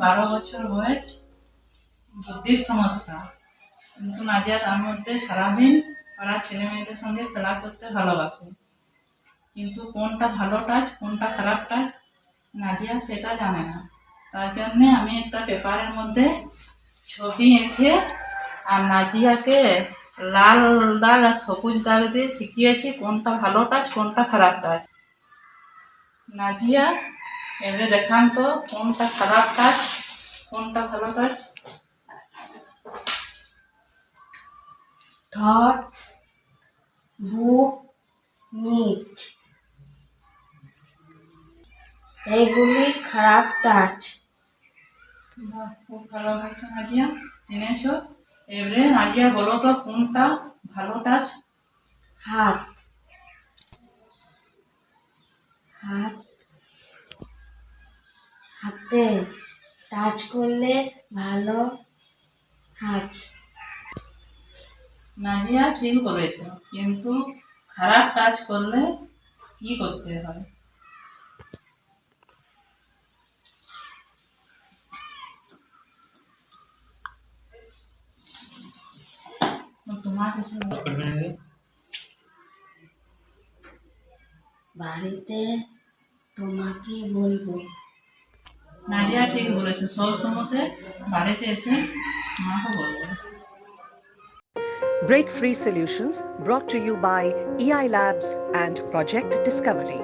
12 বছর বয়স, বুদ্ধির সমস্যা। কিন্তু নাজিয়া তার মধ্যে সারাদিন পাড়ার ছেলে মেয়েদের সঙ্গে খেলা করতে ভালোবাসে, কিন্তু কোনটা ভালো টাচ কোনটা খারাপ টাচ নাজিয়া সেটা জানে না। তার জন্য আমি একটা পেপারের মধ্যে ছবি এঁকে আর নাজিয়াকে লাল দাগ আর সবুজ দাগ দিয়ে শিখিয়েছি কোনটা ভালো টাচ কোনটা খারাপ টাচ। নাজিয়া, এবারে দেখান তো কোনটা খারাপ টাচ কোনটা ভালো টাচ। ঠোঁট, বুক, নিট এগুলি খারাপ টাচ। খুব ভালো হয়েছে নাজিয়া, জেনেছো। এবারে নাজিয়া বলো তো কোনটা ভালো টাচ। হাত, হাত হাতে টাচ করলে ভালো হাত। নাজিয়া ঠিক বলেছ, কিন্তু খারাপ টাচ করলে কি করতে হয়? তোমার কাছে বাড়িতে তোমাকে বলবো। নাজিয়া ঠিক বলেছে, সব সময়তে বাড়িতে এসে মাকে বলবো। Break Free Solutions brought to you by EI Labs and Project Discovery.